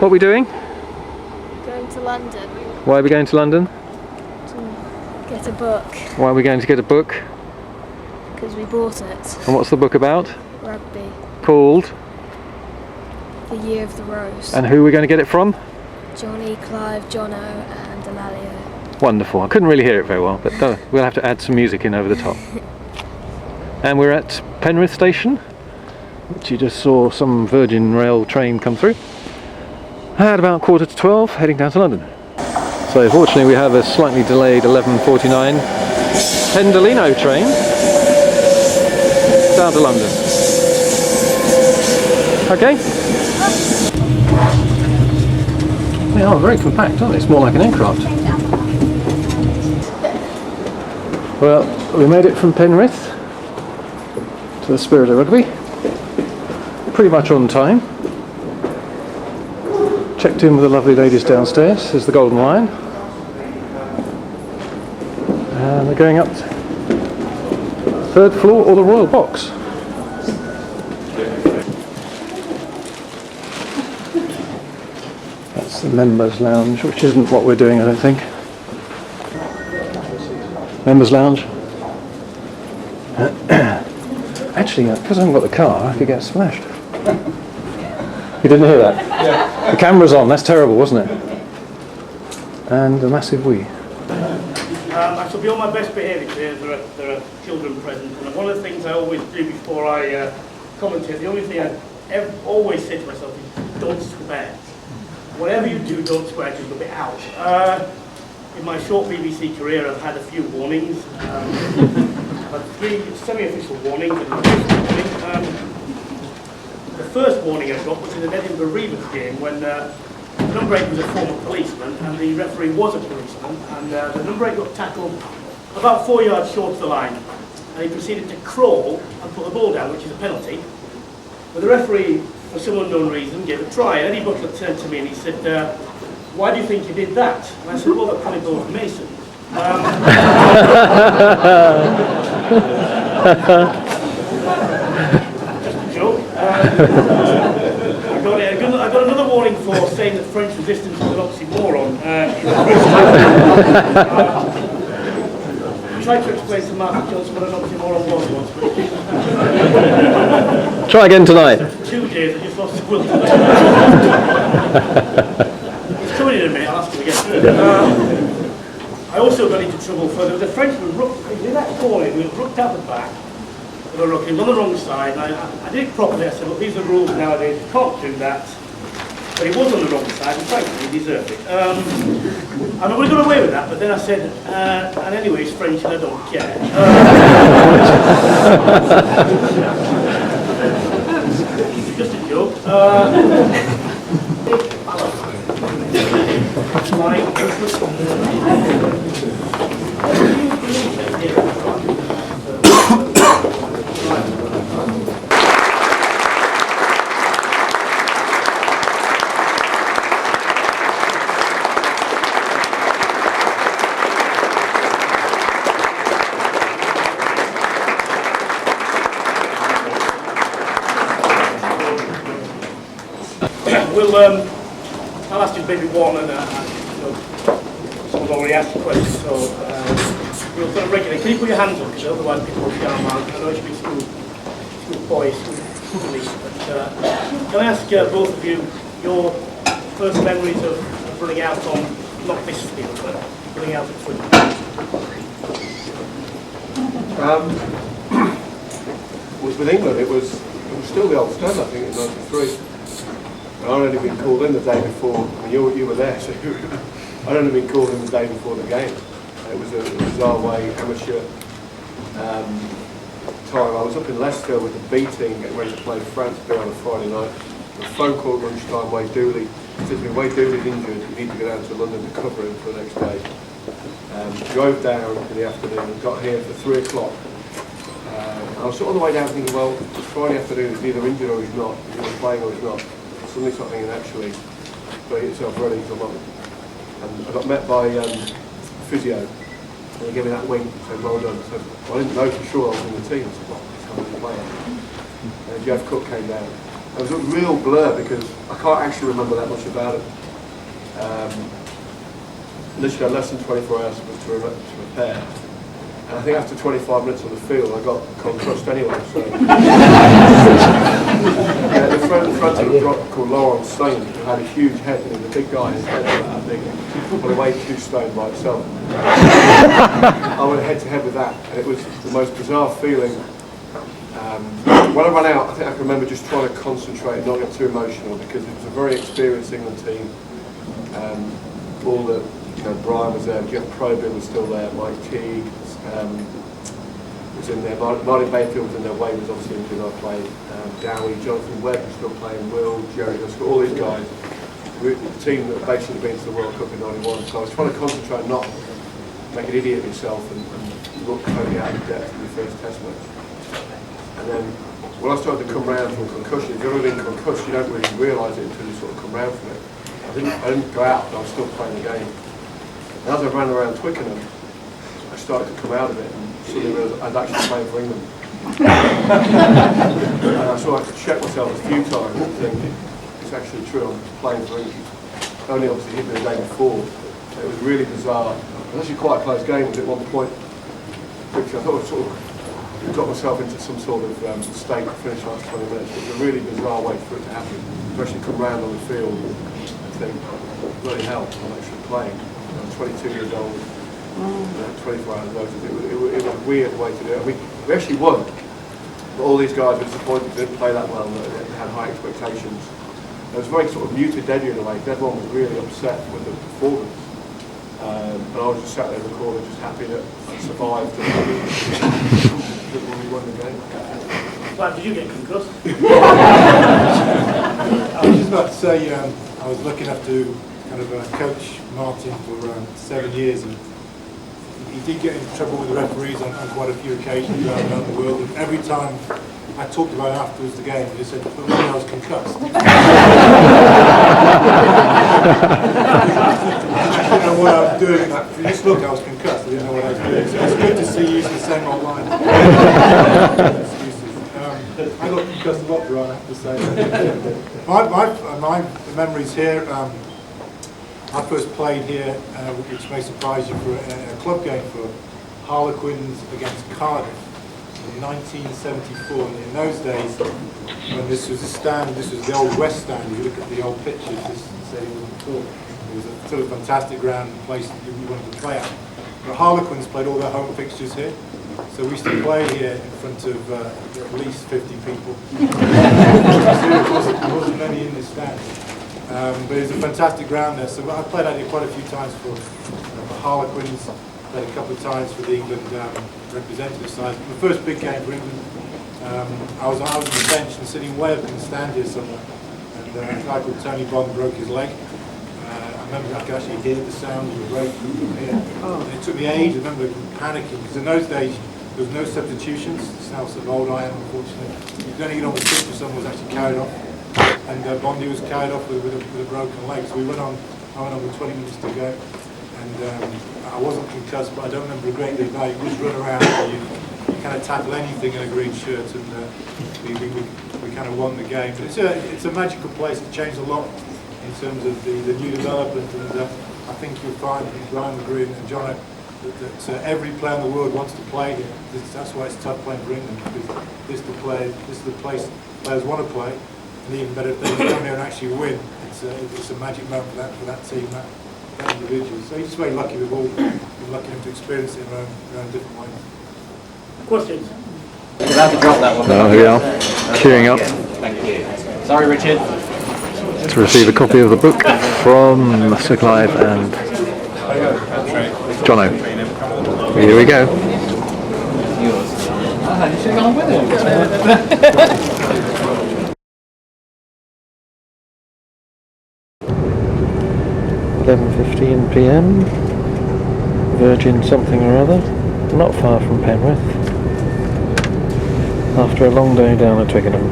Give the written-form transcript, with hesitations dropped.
What are we doing? Going to London. Why are we going to London? To get a book. Why are we going to get a book? Because we bought it. And what's the book about? Rugby. Called? The Year of the Rose. And who are we going to get it from? Johnny, Clive, Jono and Elalio. Wonderful. I couldn't really hear it very well, but we'll have to add some music in over the top. And we're at Penrith Station, which you just saw some Virgin Rail train come through. At about 11:45, heading down to London. So fortunately we have a slightly delayed 11:49 Pendolino train down to London. Okay? They are very compact, aren't they? It's more like an aircraft. Well, we made it from Penrith to the Spirit of Rugby. Pretty much on time. Checked in with the lovely ladies downstairs. There's the Golden Lion. And they're going up third floor or the Royal Box. That's the members' lounge, which isn't what we're doing, I don't think. Members' lounge. Actually, because I haven't got the car, I could get splashed. You didn't hear that? Yeah. The camera's on, that's terrible, wasn't it? And a massive wee. I shall be on my best behaviour today. There are children present, and one of the things I always do before I commentate, the only thing I always say to myself is don't swear. Whatever you do, don't swear, just a bit out. In my short BBC career, I've had a few warnings. I've had 3 semi-official warnings and an official warning. The first warning I got was in an Edinburgh Reavers game when the number 8 was a former policeman and the referee was a policeman, and the number 8 got tackled about 4 yards short of the line, and he proceeded to crawl and put the ball down, which is a penalty. But the referee, for some unknown reason, gave a try. Eddie Butler turned to me and he said, "Why do you think you did that?" And I said, "Well, they're probably both Masons." Just a joke. I got another warning for saying that French resistance is an oxymoron. I tried to explain to Mark Johnson what an oxymoron was once, but Try again tonight. 2 days I just lost the will to live. He's coming in a minute, I'll ask him again. I also got into trouble for there was a Frenchman in that corner who was rucked out the back. He was on the wrong side, and I did it properly. I said, "Look, these are the rules nowadays, you can't do that." But he was on the wrong side, and frankly, he deserved it. And I would have got away with that, but then I said, and anyway, he's French and I don't care. Just a joke. I'll ask you maybe one, and someone's already asked the question, so we'll sort of regulate. Can you put your hands up, because otherwise people will be down around. I know it should be school boys, school police, but can I ask both of you your first memories of running out on, not this field, but running out at Twickenham? Was with England. It was still the old stand, I think, in '93. I'd only been called in the day before, and you were there, so I'd only been called in the day before the game. It was a bizarre way, amateur time. I was up in Leicester with the B team getting ready to play France B on a Friday night. A phone call at lunchtime, Wade Dooley said to me, "Wade Dooley's injured, you need to go down to London to cover him for the next day." Drove down in the afternoon and got here for 3 o'clock. I was sort of on the way down thinking, well, it's Friday afternoon, he's either injured or he's not, he's either playing or he's not. Suddenly something and actually got yourself ready to come up. And I got met by physio, and he gave me that wink, said well done. So I didn't know for sure I was in the team, so I was a player. And Jeff Cook came down, It was a real blur because I can't actually remember that much about it. Literally, I had less than 24 hours to prepare. And I think after 25 minutes on the field, I got concussed anyway. So. Yeah, the front of the drop called Laurent Stein, who had a huge head, and he was a big guy, his head was that big, probably weighed 2 stone by itself. I went head to head with that, and it was the most bizarre feeling. When I ran out, I think I can remember just trying to concentrate and not get too emotional because it was a very experienced England team. All the, Brian was there, Jeff Probyn was still there, Mike Teague was in there, Martin Bayfield was in there, Wayne was obviously injured, I played, Dowie, Jonathan Webb was still playing, Will, Jerry Huskell, all these guys. The team that basically been to the World Cup in '91, so I was trying to concentrate and not make an idiot of yourself and look totally out of depth in your first test match. And then when I started to come round from concussion, if you've ever been concussed, you don't really realise it until you sort of come round from it. I didn't go out, but I was still playing the game. And as I ran around Twickenham, I started to come out of it and suddenly realised I was actually playing for England. And I sort of checked myself a few times and think, it's actually true, I'm playing for England. Only obviously hit me the day before. It was really bizarre. It was actually quite a close game at one point, which I thought I sort of got myself into some sort of state to finish last 20 minutes. It was a really bizarre way for it to happen. To actually come round on the field and think, bloody hell, I'm actually playing. I'm 22 years old, 24 hours notice. It was a weird way to do it. We actually won, but all these guys were disappointed they didn't play that well. They had high expectations. It was very sort of muted debut in a way. Everyone was really upset with the performance. And I was just sat there in the corner, just happy that I survived and we won the game. Clive, did you get concussed? I was just about to say, I was lucky enough to kind of coach Martin for 7 years, and he did get in trouble with the referees on quite a few occasions around the world, and every time I talked about afterwards the game, he just said, well, I was concussed. I didn't know what I was doing. If you just look, I was concussed. I didn't know what I was doing. So it's good to see you using the same old line. I got concussed a lot, Brian, I have to say. My memories here, I first played here, which may surprise you, for a club game for Harlequins against Cardiff in 1974. And in those days, when this was a stand, this was the old West Stand. If you look at the old pictures, this stadium wasn't built. It was a sort of fantastic ground and place that you wanted to play at. The Harlequins played all their home fixtures here, so we used to play here in front of at least 50 people. There wasn't many in this stand, but it was a fantastic ground there. So I played out here quite a few times for Harlequins. Played a couple of times for the England representative side. The first big game for England, I was on the bench and sitting way up in the stand here somewhere, and a guy called Tony Bond broke his leg. I remember I could actually hear the sound of the break from here. And it took me ages. I remember panicking, because in those days there was no substitutions. It's how sort of old I am, unfortunately. You could only get on the pitch if someone was actually carried off. And Bondi was carried off with a broken leg. So I went on with 20 minutes to go. And I wasn't concussed, but I don't remember a great deal now. You just run around and you kind of tackle anything in a green shirt, and we kind of won the game. But it's a magical place. It changed a lot in terms of the new development, and I think you'll find, Brian McGree and John, that every player in the world wants to play here. That's why it's tough playing for England, because this is the place players want to play, and even better if they come here and actually win. It's a magic moment for that team, that individual. So he's just very lucky. We've all been lucky enough to experience it in our own different ways. Questions? You're allowed to drop that one. Oh, here we are, queuing up Thank you. Sorry, Richard. to receive a copy of the book from Sir Clive and Jono. Here we go. Yours. You should have gone with it. 11:15 p.m. Virgin something or other, not far from Penrith. After a long day down at Twickenham.